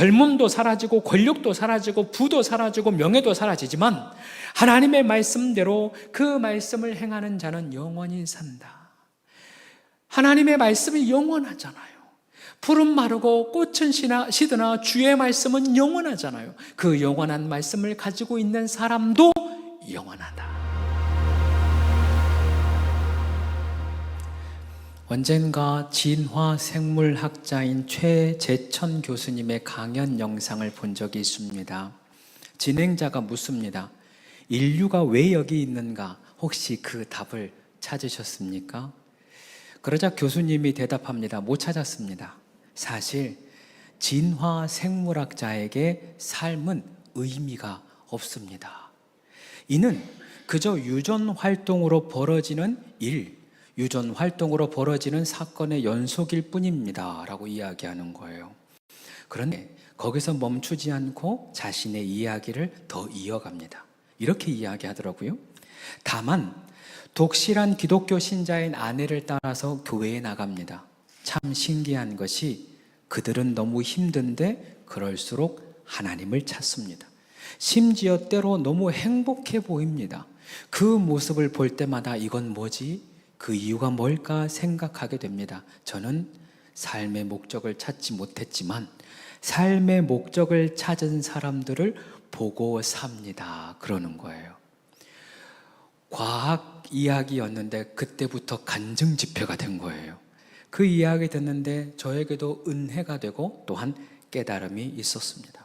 젊음도 사라지고 권력도 사라지고 부도 사라지고 명예도 사라지지만 하나님의 말씀대로 그 말씀을 행하는 자는 영원히 산다. 하나님의 말씀이 영원하잖아요. 푸른 마르고 꽃은 시드나 주의 말씀은 영원하잖아요. 그 영원한 말씀을 가지고 있는 사람도 영원하다. 언젠가 진화 생물학자인 최재천 교수님의 강연 영상을 본 적이 있습니다. 진행자가 묻습니다. 인류가 왜 여기 있는가? 혹시 그 답을 찾으셨습니까? 그러자 교수님이 대답합니다. 못 찾았습니다. 사실 진화 생물학자에게 삶은 의미가 없습니다. 이는 그저 유전 활동으로 벌어지는 유전 활동으로 벌어지는 사건의 연속일 뿐입니다 라고 이야기하는 거예요. 그런데 거기서 멈추지 않고 자신의 이야기를 더 이어갑니다. 이렇게 이야기하더라고요. 다만 독실한 기독교 신자인 아내를 따라서 교회에 나갑니다. 참 신기한 것이 그들은 너무 힘든데 그럴수록 하나님을 찾습니다. 심지어 때로 너무 행복해 보입니다. 그 모습을 볼 때마다 이건 뭐지? 그 이유가 뭘까 생각하게 됩니다. 저는 삶의 목적을 찾지 못했지만 삶의 목적을 찾은 사람들을 보고 삽니다. 그러는 거예요. 과학 이야기였는데 그때부터 간증 집회가 된 거예요. 그 이야기 듣는데 저에게도 은혜가 되고 또한 깨달음이 있었습니다.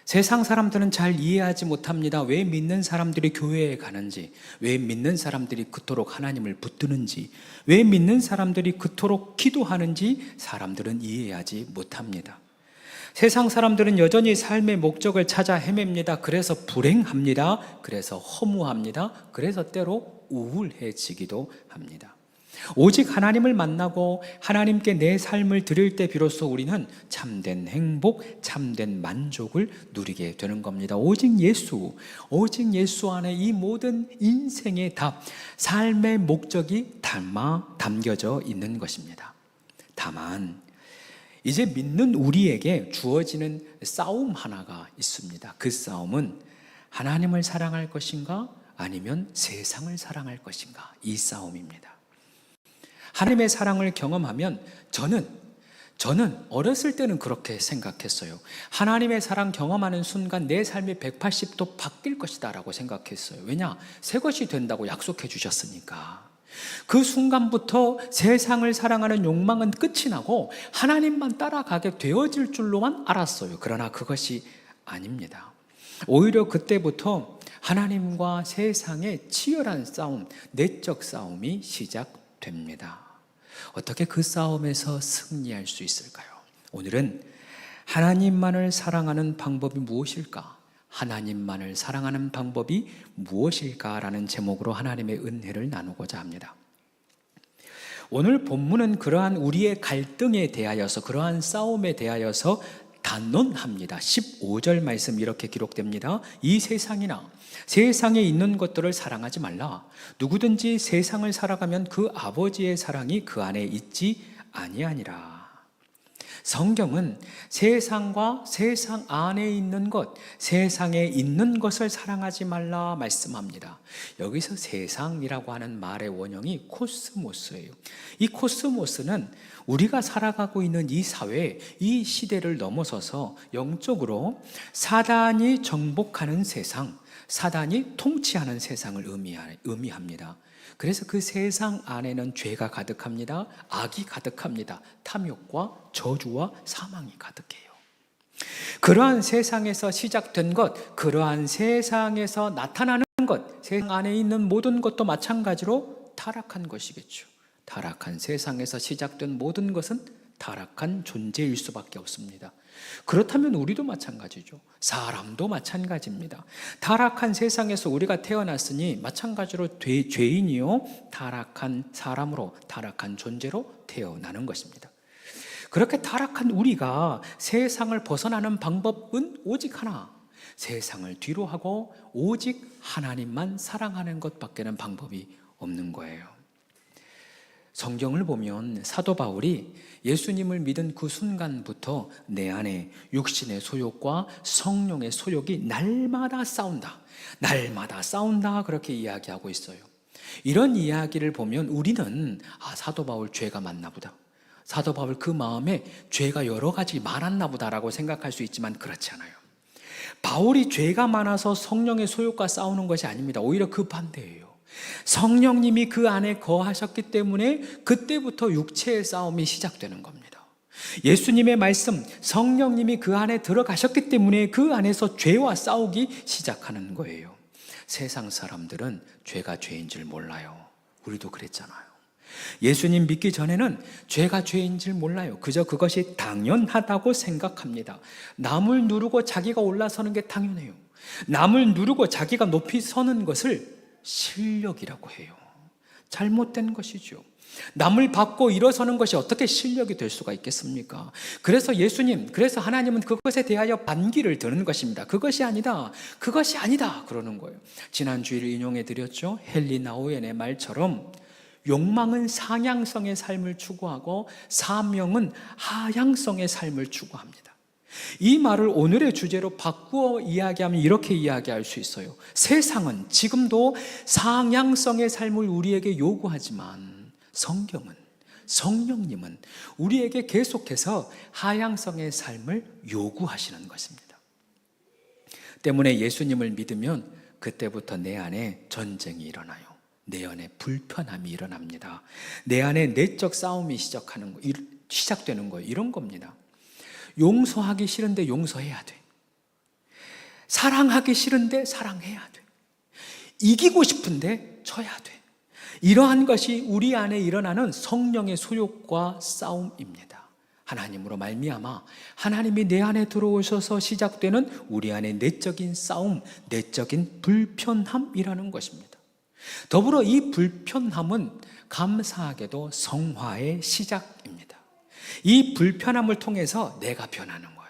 세상 사람들은 잘 이해하지 못합니다. 왜 믿는 사람들이 교회에 가는지, 왜 믿는 사람들이 그토록 하나님을 붙드는지, 왜 믿는 사람들이 그토록 기도하는지 사람들은 이해하지 못합니다. 세상 사람들은 여전히 삶의 목적을 찾아 헤맵니다. 그래서 불행합니다. 그래서 허무합니다. 그래서 때로 우울해지기도 합니다. 오직 하나님을 만나고 하나님께 내 삶을 드릴 때 비로소 우리는 참된 행복, 참된 만족을 누리게 되는 겁니다. 오직 예수 안에 이 모든 인생의 답, 삶의 목적이 담겨져 있는 것입니다. 다만 이제 믿는 우리에게 주어지는 싸움 하나가 있습니다. 그 싸움은 하나님을 사랑할 것인가 아니면 세상을 사랑할 것인가, 이 싸움입니다. 하나님의 사랑을 경험하면 저는 어렸을 때는 그렇게 생각했어요. 하나님의 사랑 경험하는 순간 내 삶이 180도 바뀔 것이다 라고 생각했어요. 왜냐? 새 것이 된다고 약속해 주셨으니까. 그 순간부터 세상을 사랑하는 욕망은 끝이 나고 하나님만 따라가게 되어질 줄로만 알았어요. 그러나 그것이 아닙니다. 오히려 그때부터 하나님과 세상의 치열한 싸움, 내적 싸움이 시작됩니다. 어떻게 그 싸움에서 승리할 수 있을까요? 오늘은 하나님만을 사랑하는 방법이 무엇일까? 하나님만을 사랑하는 방법이 무엇일까라는 제목으로 하나님의 은혜를 나누고자 합니다. 오늘 본문은 그러한 우리의 갈등에 대하여서, 그러한 싸움에 대하여서 단언합니다. 15절 말씀 이렇게 기록됩니다. 이 세상이나 세상에 있는 것들을 사랑하지 말라. 누구든지 세상을 살아가면 그 아버지의 사랑이 그 안에 있지 아니하니라. 성경은 세상과 세상 안에 있는 것, 세상에 있는 것을 사랑하지 말라 말씀합니다. 여기서 세상이라고 하는 말의 원형이 코스모스예요. 이 코스모스는 우리가 살아가고 있는 이 사회, 이 시대를 넘어서서 영적으로 사단이 정복하는 세상, 사단이 통치하는 세상을 의미합니다. 그래서 그 세상 안에는 죄가 가득합니다. 악이 가득합니다. 탐욕과 저주와 사망이 가득해요. 그러한 세상에서 시작된 것, 그러한 세상에서 나타나는 것, 세상 안에 있는 모든 것도 마찬가지로 타락한 것이겠죠. 타락한 세상에서 시작된 모든 것은 타락한 존재일 수밖에 없습니다. 그렇다면 우리도 마찬가지죠. 사람도 마찬가지입니다. 타락한 세상에서 우리가 태어났으니 마찬가지로 죄인이요 타락한 사람으로, 타락한 존재로 태어나는 것입니다. 그렇게 타락한 우리가 세상을 벗어나는 방법은 오직 하나, 세상을 뒤로 하고 오직 하나님만 사랑하는 것밖에는 방법이 없는 거예요. 성경을 보면 사도 바울이 예수님을 믿은 그 순간부터 내 안에 육신의 소욕과 성령의 소욕이 날마다 싸운다. 날마다 싸운다. 그렇게 이야기하고 있어요. 이런 이야기를 보면 우리는 사도 바울 죄가 많나 보다. 사도 바울 그 마음에 죄가 여러 가지 많았나 보다라고 생각할 수 있지만 그렇지 않아요. 바울이 죄가 많아서 성령의 소욕과 싸우는 것이 아닙니다. 오히려 그 반대예요. 성령님이 그 안에 거하셨기 때문에 그때부터 육체의 싸움이 시작되는 겁니다. 예수님의 말씀, 성령님이 그 안에 들어가셨기 때문에 그 안에서 죄와 싸우기 시작하는 거예요. 세상 사람들은 죄가 죄인 줄 몰라요. 우리도 그랬잖아요. 예수님 믿기 전에는 죄가 죄인 줄 몰라요. 그저 그것이 당연하다고 생각합니다. 남을 누르고 자기가 올라서는 게 당연해요. 남을 누르고 자기가 높이 서는 것을 실력이라고 해요. 잘못된 것이죠. 남을 받고 일어서는 것이 어떻게 실력이 될 수가 있겠습니까? 그래서 그래서 하나님은 그것에 대하여 반기를 드는 것입니다. 그것이 아니다. 그러는 거예요. 지난 주일 인용해 드렸죠. 헨리 나우엔의 말처럼 욕망은 상향성의 삶을 추구하고 사명은 하향성의 삶을 추구합니다. 이 말을 오늘의 주제로 바꾸어 이야기하면 이렇게 이야기할 수 있어요. 세상은 지금도 상향성의 삶을 우리에게 요구하지만 성령님은 우리에게 계속해서 하향성의 삶을 요구하시는 것입니다. 때문에 예수님을 믿으면 그때부터 내 안에 전쟁이 일어나요. 내 안에 불편함이 일어납니다. 내 안에 내적 싸움이 시작되는 거예요. 이런 겁니다. 용서하기 싫은데 용서해야 돼. 사랑하기 싫은데 사랑해야 돼. 이기고 싶은데 져야 돼. 이러한 것이 우리 안에 일어나는 성령의 소욕과 싸움입니다. 하나님으로 말미암아 하나님이 내 안에 들어오셔서 시작되는 우리 안의 내적인 싸움, 내적인 불편함이라는 것입니다. 더불어 이 불편함은 감사하게도 성화의 시작입니다. 이 불편함을 통해서 내가 변하는 거예요.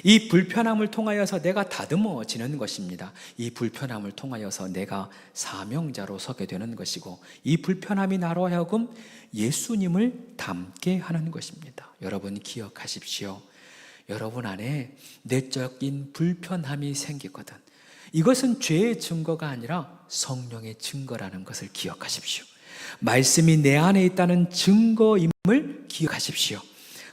이 불편함을 통하여서 내가 다듬어지는 것입니다. 이 불편함을 통하여서 내가 사명자로 서게 되는 것이고, 이 불편함이 나로 하여금 예수님을 닮게 하는 것입니다. 여러분 기억하십시오. 여러분 안에 내적인 불편함이 생기거든. 이것은 죄의 증거가 아니라 성령의 증거라는 것을 기억하십시오. 말씀이 내 안에 있다는 증거임을 기억하십시오.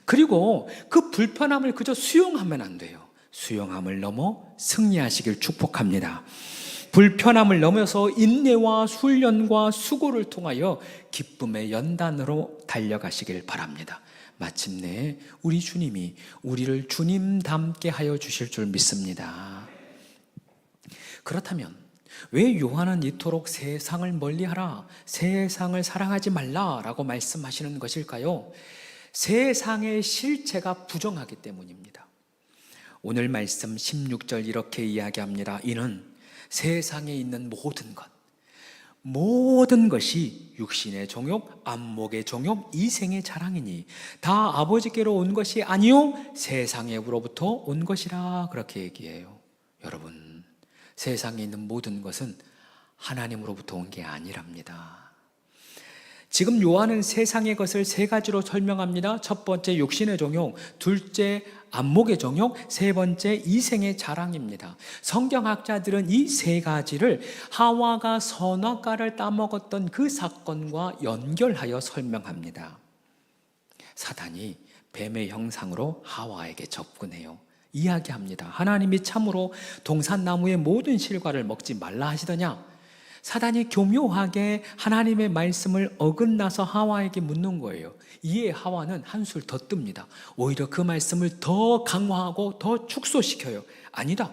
그리고 그 불편함을 그저 수용하면 안 돼요. 수용함을 넘어 승리하시길 축복합니다. 불편함을 넘어서 인내와 훈련과 수고를 통하여 기쁨의 연단으로 달려가시길 바랍니다. 마침내 우리 주님이 우리를 주님 닮게 하여 주실 줄 믿습니다. 그렇다면 왜 요한은 이토록 세상을 멀리하라, 세상을 사랑하지 말라라고 말씀하시는 것일까요? 세상의 실체가 부정하기 때문입니다. 오늘 말씀 16절 이렇게 이야기합니다. 이는 세상에 있는 모든 것이 육신의 정욕, 안목의 정욕, 이생의 자랑이니 다 아버지께로 온 것이 아니요 세상에로부터 온 것이라, 그렇게 얘기해요. 여러분, 세상에 있는 모든 것은 하나님으로부터 온 게 아니랍니다. 지금 요한은 세상의 것을 세 가지로 설명합니다. 첫 번째 육신의 정욕, 둘째 안목의 정욕, 세 번째 이생의 자랑입니다. 성경학자들은 이 세 가지를 하와가 선악과를 따먹었던 그 사건과 연결하여 설명합니다. 사단이 뱀의 형상으로 하와에게 접근해요. 이야기합니다. 하나님이 참으로 동산나무의 모든 실과를 먹지 말라 하시더냐? 사단이 교묘하게 하나님의 말씀을 어긋나서 하와에게 묻는 거예요. 이에 하와는 한술 더 뜹니다. 오히려 그 말씀을 더 강화하고 더 축소시켜요. 아니다.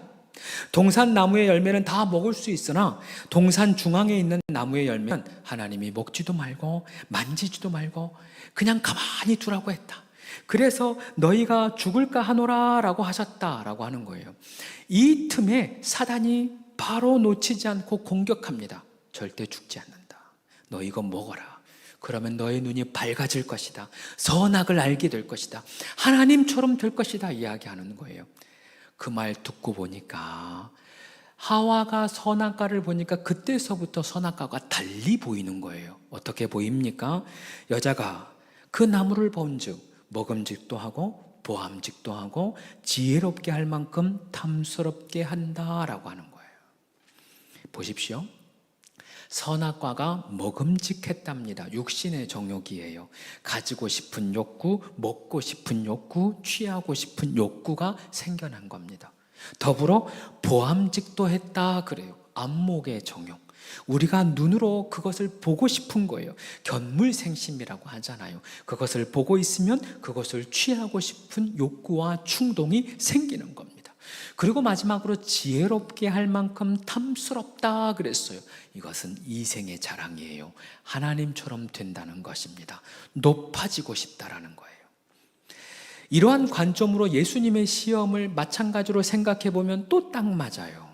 동산나무의 열매는 다 먹을 수 있으나 동산 중앙에 있는 나무의 열매는 하나님이 먹지도 말고 만지지도 말고 그냥 가만히 두라고 했다. 그래서 너희가 죽을까 하노라 라고 하셨다라고 하는 거예요. 이 틈에 사단이 바로 놓치지 않고 공격합니다. 절대 죽지 않는다. 너 이거 먹어라. 그러면 너의 눈이 밝아질 것이다. 선악을 알게 될 것이다. 하나님처럼 될 것이다. 이야기하는 거예요. 그 말 듣고 보니까 하와가 선악과를 보니까 그때서부터 선악과가 달리 보이는 거예요. 어떻게 보입니까? 여자가 그 나무를 본즉 먹음직도 하고 보암직도 하고 지혜롭게 할 만큼 탐스럽게 한다라고 하는 거예요. 보십시오. 선악과가 먹음직했답니다. 육신의 정욕이에요. 가지고 싶은 욕구, 먹고 싶은 욕구, 취하고 싶은 욕구가 생겨난 겁니다. 더불어 보암직도 했다 그래요. 안목의 정욕. 우리가 눈으로 그것을 보고 싶은 거예요. 견물생심이라고 하잖아요. 그것을 보고 있으면 그것을 취하고 싶은 욕구와 충동이 생기는 겁니다. 그리고 마지막으로 지혜롭게 할 만큼 탐스럽다 그랬어요. 이것은 이생의 자랑이에요. 하나님처럼 된다는 것입니다. 높아지고 싶다라는 거예요. 이러한 관점으로 예수님의 시험을 마찬가지로 생각해 보면 또 딱 맞아요.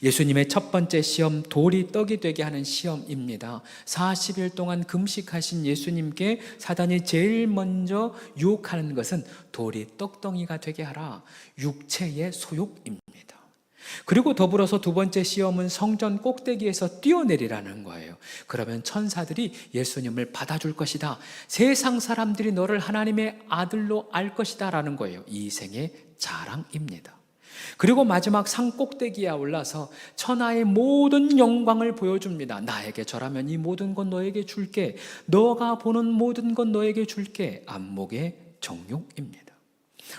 예수님의 첫 번째 시험, 돌이 떡이 되게 하는 시험입니다. 40일 동안 금식하신 예수님께 사단이 제일 먼저 유혹하는 것은 돌이 떡덩이가 되게 하라, 육체의 소욕입니다. 그리고 더불어서 두 번째 시험은 성전 꼭대기에서 뛰어내리라는 거예요. 그러면 천사들이 예수님을 받아줄 것이다. 세상 사람들이 너를 하나님의 아들로 알 것이다 라는 거예요. 이 생의 자랑입니다. 그리고 마지막 산 꼭대기에 올라서 천하의 모든 영광을 보여줍니다. 나에게 절하면 이 모든 것 너에게 줄게. 너가 보는 모든 것 너에게 줄게. 안목의 정욕입니다.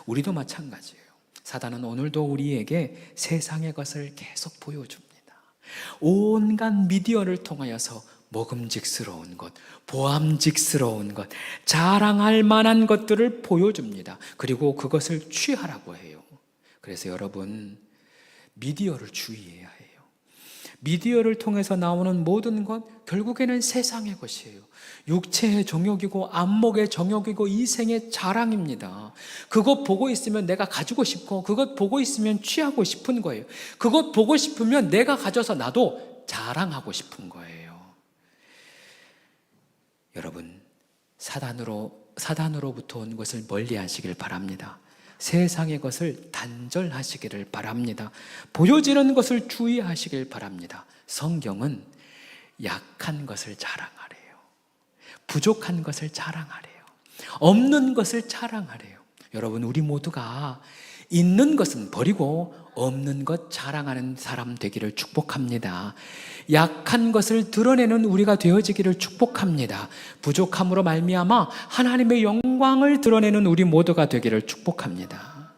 우리도 마찬가지예요. 사단은 오늘도 우리에게 세상의 것을 계속 보여줍니다. 온갖 미디어를 통하여서 먹음직스러운 것, 보암직스러운 것, 자랑할 만한 것들을 보여줍니다. 그리고 그것을 취하라고 해요. 그래서 여러분, 미디어를 주의해야 해요. 미디어를 통해서 나오는 모든 것 결국에는 세상의 것이에요. 육체의 정욕이고 안목의 정욕이고 이생의 자랑입니다. 그것 보고 있으면 내가 가지고 싶고, 그것 보고 있으면 취하고 싶은 거예요. 그것 보고 싶으면 내가 가져서 나도 자랑하고 싶은 거예요. 여러분, 사단으로부터 온 것을 멀리 하시길 바랍니다. 세상의 것을 단절하시기를 바랍니다. 보여지는 것을 주의하시길 바랍니다. 성경은 약한 것을 자랑하래요. 부족한 것을 자랑하래요. 없는 것을 자랑하래요. 여러분, 우리 모두가 있는 것은 버리고 없는 것 자랑하는 사람 되기를 축복합니다. 약한 것을 드러내는 우리가 되어지기를 축복합니다. 부족함으로 말미암아 하나님의 영광을 드러내는 우리 모두가 되기를 축복합니다.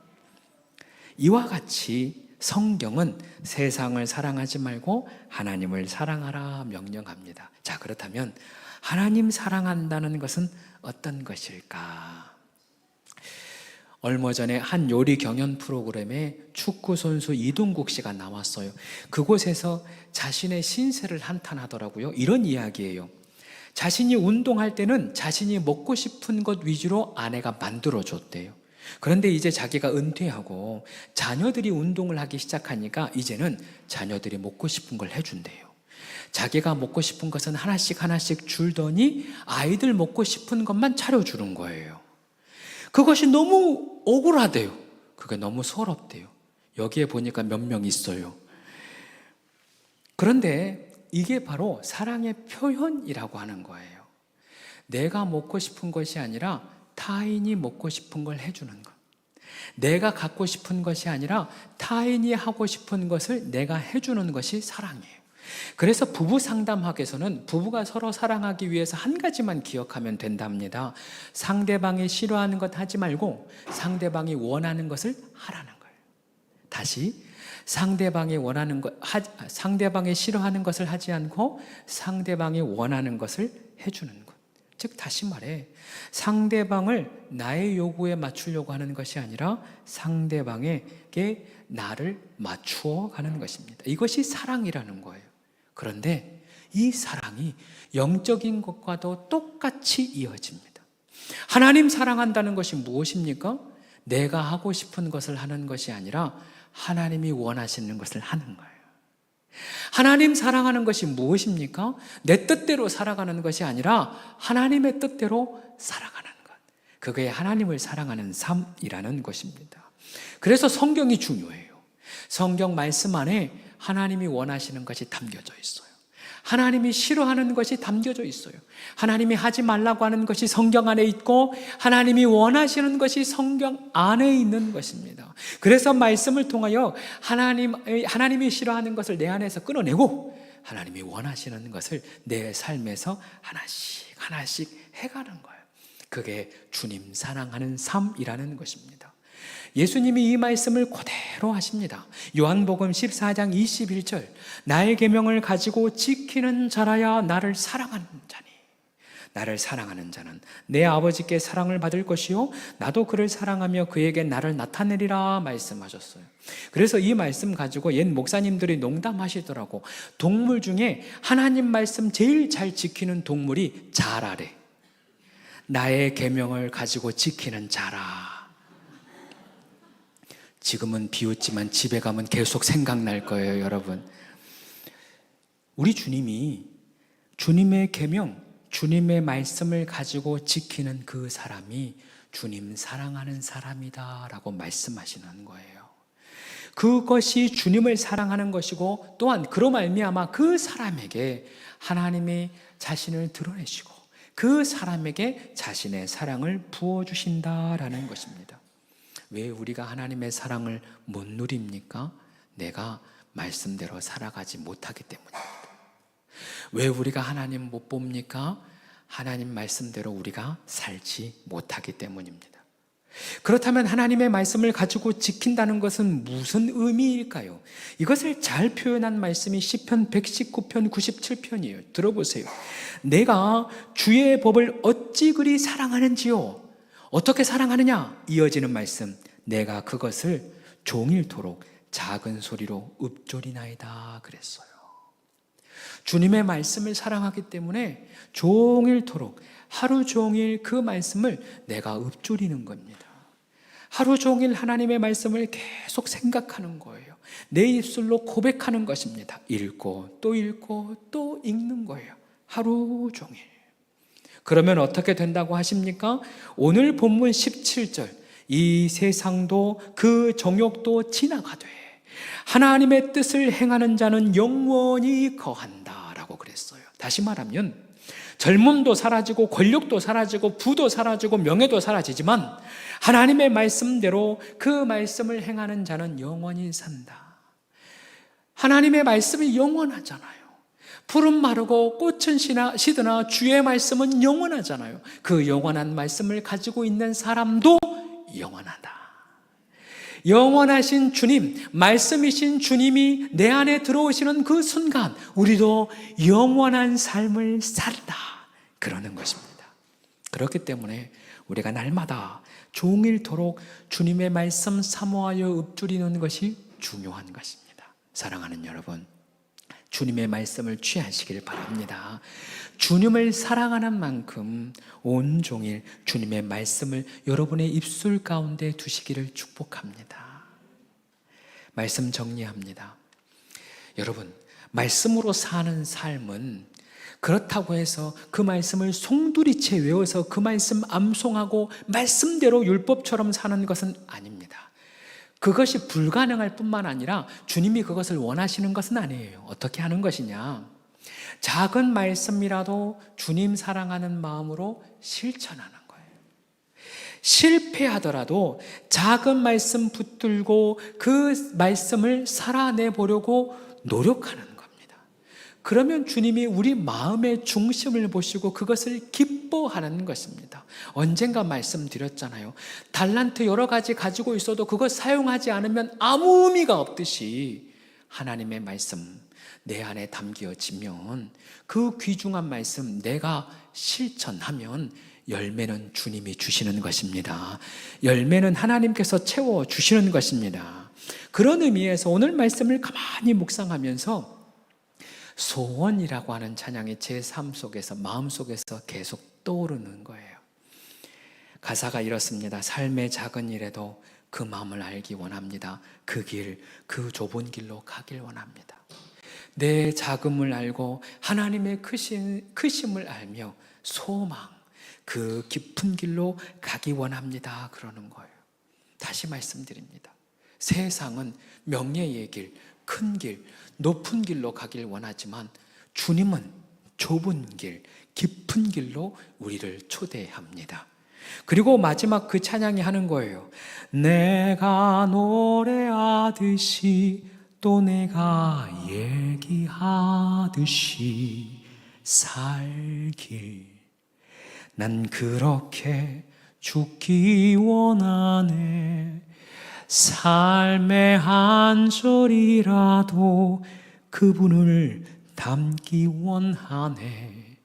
이와 같이 성경은 세상을 사랑하지 말고 하나님을 사랑하라 명령합니다. 자, 그렇다면 하나님 사랑한다는 것은 어떤 것일까? 얼마 전에 한 요리 경연 프로그램에 축구 선수 이동국 씨가 나왔어요. 그곳에서 자신의 신세를 한탄하더라고요. 이런 이야기예요. 자신이 운동할 때는 자신이 먹고 싶은 것 위주로 아내가 만들어줬대요. 그런데 이제 자기가 은퇴하고 자녀들이 운동을 하기 시작하니까 이제는 자녀들이 먹고 싶은 걸 해준대요. 자기가 먹고 싶은 것은 하나씩 하나씩 줄더니 아이들 먹고 싶은 것만 차려주는 거예요. 그것이 너무 억울하대요. 그게 너무 서럽대요. 여기에 보니까 몇 명 있어요. 그런데 이게 바로 사랑의 표현이라고 하는 거예요. 내가 먹고 싶은 것이 아니라 타인이 먹고 싶은 걸 해주는 것. 내가 갖고 싶은 것이 아니라 타인이 하고 싶은 것을 내가 해주는 것이 사랑이에요. 그래서 부부 상담학에서는 부부가 서로 사랑하기 위해서 한 가지만 기억하면 된답니다. 상대방이 싫어하는 것 하지 말고 상대방이 원하는 것을 하라는 거예요. 다시, 상대방이 싫어하는 것을 하지 않고 상대방이 원하는 것을 해주는 것. 즉, 다시 말해, 상대방을 나의 요구에 맞추려고 하는 것이 아니라 상대방에게 나를 맞추어 가는 것입니다. 이것이 사랑이라는 거예요. 그런데 이 사랑이 영적인 것과도 똑같이 이어집니다. 하나님 사랑한다는 것이 무엇입니까? 내가 하고 싶은 것을 하는 것이 아니라 하나님이 원하시는 것을 하는 거예요. 하나님 사랑하는 것이 무엇입니까? 내 뜻대로 살아가는 것이 아니라 하나님의 뜻대로 살아가는 것. 그게 하나님을 사랑하는 삶이라는 것입니다. 그래서 성경이 중요해요. 성경 말씀 안에 하나님이 원하시는 것이 담겨져 있어요. 하나님이 싫어하는 것이 담겨져 있어요. 하나님이 하지 말라고 하는 것이 성경 안에 있고 하나님이 원하시는 것이 성경 안에 있는 것입니다. 그래서 말씀을 통하여 하나님이 싫어하는 것을 내 안에서 끊어내고 하나님이 원하시는 것을 내 삶에서 하나씩 하나씩 해가는 거예요. 그게 주님 사랑하는 삶이라는 것입니다. 예수님이 이 말씀을 그대로 하십니다. 요한복음 14장 21절, 나의 계명을 가지고 지키는 자라야 나를 사랑하는 자니, 나를 사랑하는 자는 내 아버지께 사랑을 받을 것이요 나도 그를 사랑하며 그에게 나를 나타내리라 말씀하셨어요. 그래서 이 말씀 가지고 옛 목사님들이 농담하시더라고. 동물 중에 하나님 말씀 제일 잘 지키는 동물이 자라래. 나의 계명을 가지고 지키는 자라. 지금은 비웃지만 집에 가면 계속 생각날 거예요, 여러분. 우리 주님이 주님의 계명, 주님의 말씀을 가지고 지키는 그 사람이 주님 사랑하는 사람이다라고 말씀하시는 거예요. 그것이 주님을 사랑하는 것이고 또한 그로 말미암아 그 사람에게 하나님이 자신을 드러내시고 그 사람에게 자신의 사랑을 부어주신다라는 것입니다. 왜 우리가 하나님의 사랑을 못 누립니까? 내가 말씀대로 살아가지 못하기 때문입니다. 왜 우리가 하나님 못 봅니까? 하나님 말씀대로 우리가 살지 못하기 때문입니다. 그렇다면 하나님의 말씀을 가지고 지킨다는 것은 무슨 의미일까요? 이것을 잘 표현한 말씀이 시편 119편 97편이에요. 들어보세요. 내가 주의 법을 어찌 그리 사랑하는지요. 어떻게 사랑하느냐? 이어지는 말씀, 내가 그것을 종일토록 작은 소리로 읊조리나이다 그랬어요. 주님의 말씀을 사랑하기 때문에 종일토록 하루 종일 그 말씀을 내가 읊조리는 겁니다. 하루 종일 하나님의 말씀을 계속 생각하는 거예요. 내 입술로 고백하는 것입니다. 읽고 또 읽는 거예요. 하루 종일. 그러면 어떻게 된다고 하십니까? 오늘 본문 17절, 이 세상도 그 정욕도 지나가되 하나님의 뜻을 행하는 자는 영원히 거한다라고 그랬어요. 다시 말하면 젊음도 사라지고 권력도 사라지고 부도 사라지고 명예도 사라지지만 하나님의 말씀대로 그 말씀을 행하는 자는 영원히 산다. 하나님의 말씀이 영원하잖아요. 풀은 마르고 꽃은 시드나 주의 말씀은 영원하잖아요. 그 영원한 말씀을 가지고 있는 사람도 영원하다. 영원하신 주님, 말씀이신 주님이 내 안에 들어오시는 그 순간 우리도 영원한 삶을 살다 그러는 것입니다. 그렇기 때문에 우리가 날마다 종일토록 주님의 말씀 사모하여 읊조리는 것이 중요한 것입니다. 사랑하는 여러분, 주님의 말씀을 취하시길 바랍니다. 주님을 사랑하는 만큼 온종일 주님의 말씀을 여러분의 입술 가운데 두시기를 축복합니다. 말씀 정리합니다. 여러분, 말씀으로 사는 삶은 그렇다고 해서 그 말씀을 송두리째 외워서 그 말씀 암송하고 말씀대로 율법처럼 사는 것은 아닙니다. 그것이 불가능할 뿐만 아니라 주님이 그것을 원하시는 것은 아니에요. 어떻게 하는 것이냐? 작은 말씀이라도 주님 사랑하는 마음으로 실천하는 거예요. 실패하더라도 작은 말씀 붙들고 그 말씀을 살아내 보려고 노력하는 겁니다. 그러면 주님이 우리 마음의 중심을 보시고 그것을 기뻐하는 것입니다. 언젠가 말씀드렸잖아요. 달란트 여러 가지 가지고 있어도 그것 사용하지 않으면 아무 의미가 없듯이 하나님의 말씀 내 안에 담겨지면 그 귀중한 말씀 내가 실천하면 열매는 주님이 주시는 것입니다. 열매는 하나님께서 채워주시는 것입니다. 그런 의미에서 오늘 말씀을 가만히 묵상하면서 소원이라고 하는 찬양이 제 삶 속에서 마음속에서 계속 떠오르는 거예요. 가사가 이렇습니다. 삶의 작은 일에도 그 마음을 알기 원합니다. 그 길, 그 좁은 길로 가길 원합니다. 내 작음을 알고 하나님의 크심을 알며 소망, 그 깊은 길로 가기 원합니다. 그러는 거예요. 다시 말씀드립니다. 세상은 명예의 길, 큰 길, 높은 길로 가길 원하지만 주님은 좁은 길, 깊은 길로 우리를 초대합니다. 그리고 마지막 그 찬양이 하는 거예요. 내가 노래하듯이 또 내가 얘기하듯이 살길. 난 그렇게 죽기 원하네. 삶의 한 소리라도 그분을 담기 원하네.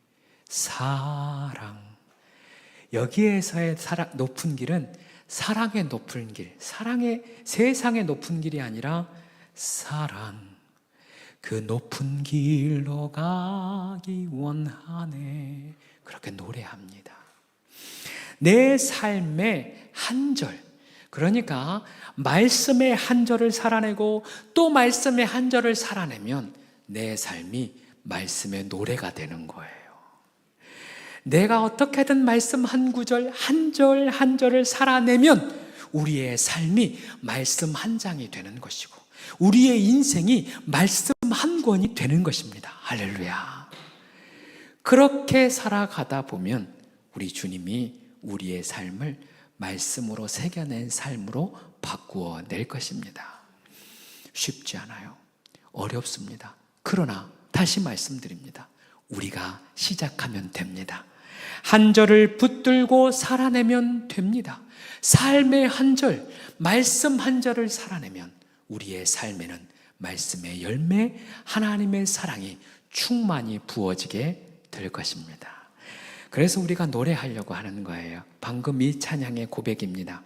사랑. 여기에서의 높은 길은 사랑의 높은 길, 세상의 높은 길이 아니라 사랑. 그 높은 길로 가기 원하네. 그렇게 노래합니다. 내 삶의 한 절, 그러니까 말씀의 한 절을 살아내고 또 말씀의 한 절을 살아내면 내 삶이 말씀의 노래가 되는 거예요. 내가 어떻게든 말씀 한 구절, 한 절, 한 절을 살아내면 우리의 삶이 말씀 한 장이 되는 것이고 우리의 인생이 말씀 한 권이 되는 것입니다. 할렐루야. 그렇게 살아가다 보면 우리 주님이 우리의 삶을 말씀으로 새겨낸 삶으로 바꾸어 낼 것입니다. 쉽지 않아요. 어렵습니다. 그러나 다시 말씀드립니다. 우리가 시작하면 됩니다. 한 절을 붙들고 살아내면 됩니다. 삶의 한 절, 말씀 한 절을 살아내면 우리의 삶에는 말씀의 열매, 하나님의 사랑이 충만히 부어지게 될 것입니다. 그래서 우리가 노래하려고 하는 거예요. 방금 이 찬양의 고백입니다.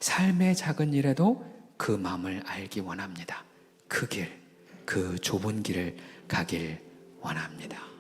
삶의 작은 일에도 그 마음을 알기 원합니다. 그 길, 그 좁은 길을 가길 원합니다.